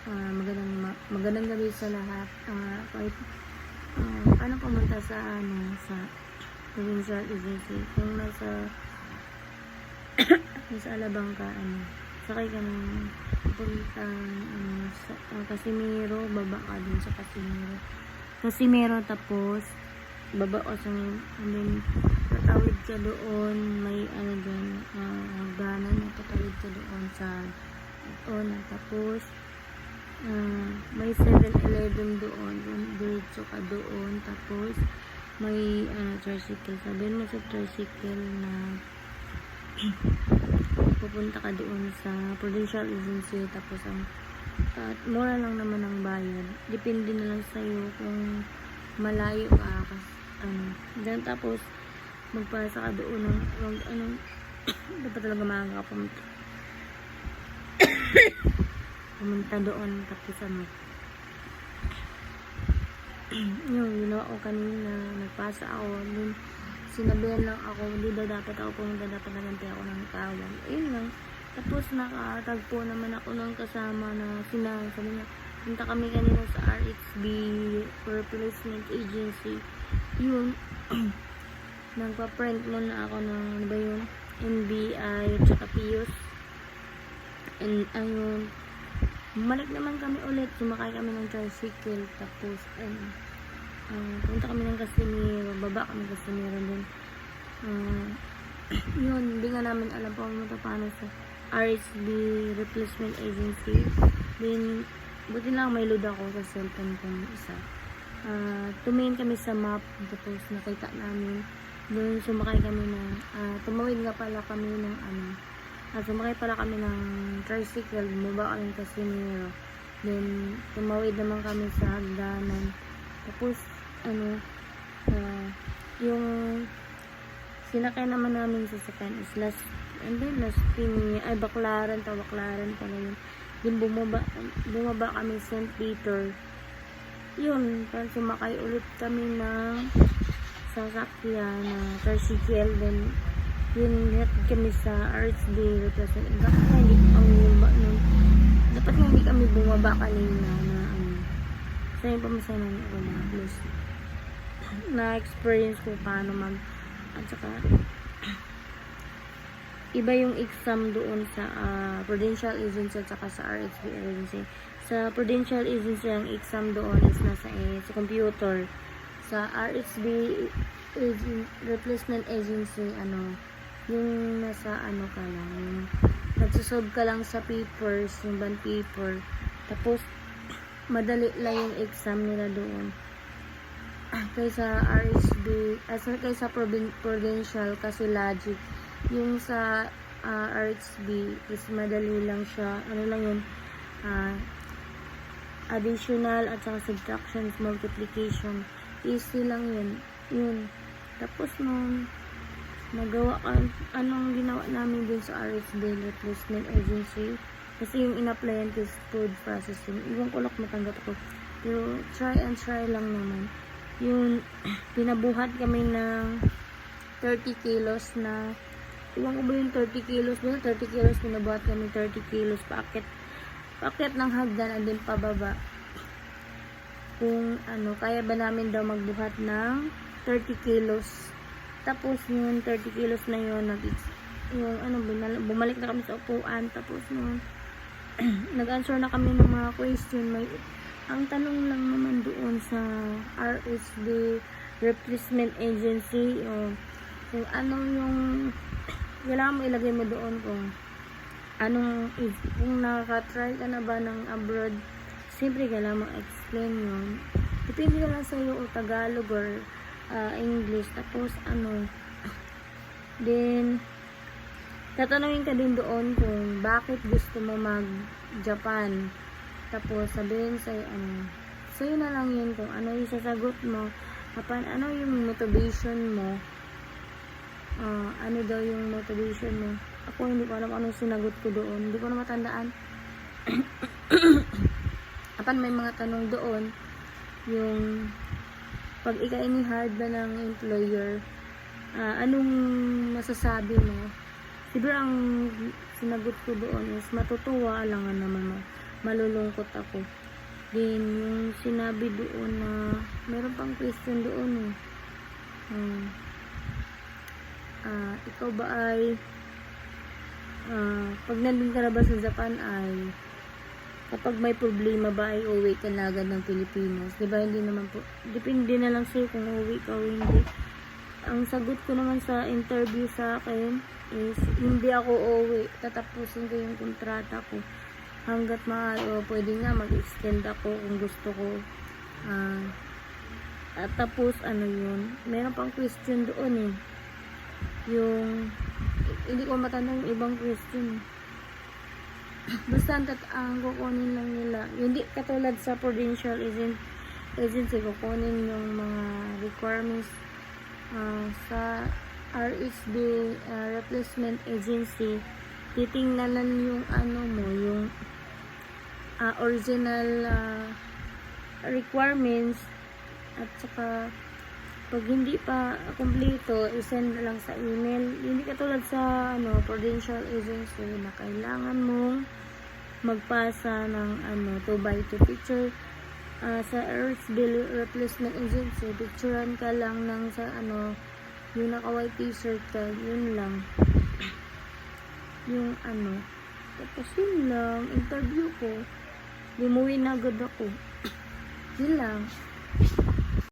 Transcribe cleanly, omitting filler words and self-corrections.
Magandang gabi sa lahat. Kahit paano pumunta sa sa provincial agency kung nasa Alabang ka, sakay ka ng puntang Casimiro, baba ka dun sa Casimiro, tapos baba o sa and then patawid ka doon, may dyan, hagdanan, patawid ka doon sa tapos may 7-Eleven doon, diretso ka doon, tapos may tricycle, sabihin mo sa tricycle na pupunta ka doon sa provincial agency, tapos at mura lang naman ang bayad, depende na lang sa'yo kung malayo ka dyan, tapos magpasa ka doon dapat talaga maaga ka pumunta doon, tapos yung ginawa ko kanina, nagpasa ako dun, sinabihan lang ako, hindi dapat ako pumunta, dapat nagantay ako ng tawag, ayun lang. Tapos nakatagpo naman ako ng kasama na sabi niya, punta kami kanina sa RHB Replacement Agency, yun. Nagpa-print muna ako ng NBI at saka PIOS, and ayun, bumalik naman kami ulit, sumakay kami ng tricycle, tapos punta kami ng Casimiro, baba kami ng Casimiro din. Yun, hindi nga namin alam paano sa RSB Replacement Agency. Then buti lang may load ako sa cellphone ko isa. Tumingin kami sa map, tapos nakita namin doon, sumakay kami ng tumawid nga pala kami ng sumakay pala kami ng tricycle, bumaba kami ng Casimiro, then tumawid naman kami sa hagdanan, tapos yung sinakay naman namin sa sasakyan is last Baclaran pala yun. Then bumaba kami St. Peter, yun, parang sumakay ulit kami ng sasakyan na tricycle, then yun, hatid kami sa RHB Replacement. Dapat hindi kami bumaba kanina na sa yung pamasahe namin ako na plus na-experience ko paano at saka iba yung exam doon sa Prudential Agency at saka sa RHB Agency. Sa Prudential Agency, ang exam doon is nasa sa computer. Sa RHB Replacement Agency, yung nasa ka lang, yung nagsusolve ka lang sa papers, yung bond paper, tapos madali lang yung exam nila doon kaysa RHB, kaysa Prudential, kasi logic. Yung sa RHB is madali lang siya, lang yun, additional at saka subtractions, multiplication, easy lang yun. Tapos nagawa anong ginawa namin dun sa RHB Replacement Agency, kasi yung in-applyan is food processing. Iwan ko lang matanggap ko, pero try lang naman. Yung pinabuhat kami ng 30 kilos na, iwan ko ba yung 30 kilos, 30 kilos pinabuhat kami, 30 kilos paakyat ng hagdan and then pababa. Kung kaya ba namin daw magbuhat ng 30 kilos. Tapos yung 30 kilos na yun, bumalik na kami sa upuan, tapos nag-answer na kami ng mga question. Ang tanong lang naman doon sa RSD Replacement Agency, kung yung kailangan mo ilagay mo doon, kung nakaka-try ka na ba ng abroad. Siyempre kailangan mo explain yun, depende ka lang sa iyo, o Tagalog or English. Tapos then tatanungin ka din doon kung bakit gusto mo mag-Japan. Tapos sabihin sa'yo na lang yun kung ano yung sasagot mo, ano yung motivation mo, ano daw yung motivation mo. Ako hindi ko alam anong sinagot ko doon, hindi ko na matandaan. May mga tanong doon, yung pag ikaw ini-hard ba ng employer, anong masasabi mo? Siguro ang sinagot ko doon is matutuwa lang naman malulungkot ako. Then, yung sinabi doon na, meron pang question doon ikaw ba ay, pag nandun ka na ba sa Japan ay, kapag may problema ba ay uwi ka na agad ng Pilipinas? Diba, hindi naman po, depende na lang sa'yo kung uwi ka o hindi. Ang sagot ko naman sa interview sa akin is, hindi ako uwi. Tatapusin ko yung kontrata ko. Hanggat maaari, o pwede nga mag-extend ako kung gusto ko. At tapos, meron pang question doon yung, hindi ko matandang yung ibang question. Basta ang kukunin lang nila. Hindi katulad sa Prudential Agency, kukunin yung mga requirements sa RHB Replacement Agency. Titingnan yung yung original requirements, at saka pag hindi pa kumpleto, isend lang sa email. Hindi katulad sa Prudential Agency na kailangan mong magpasa ng 2x2 picture. Sa RHB Replacement Agency, picturean ka lang ng sa yung naka-white t-shirt ka, yun lang. Yung tapos yun lang, interview ko. Lumuwi na agad ako. Yun lang.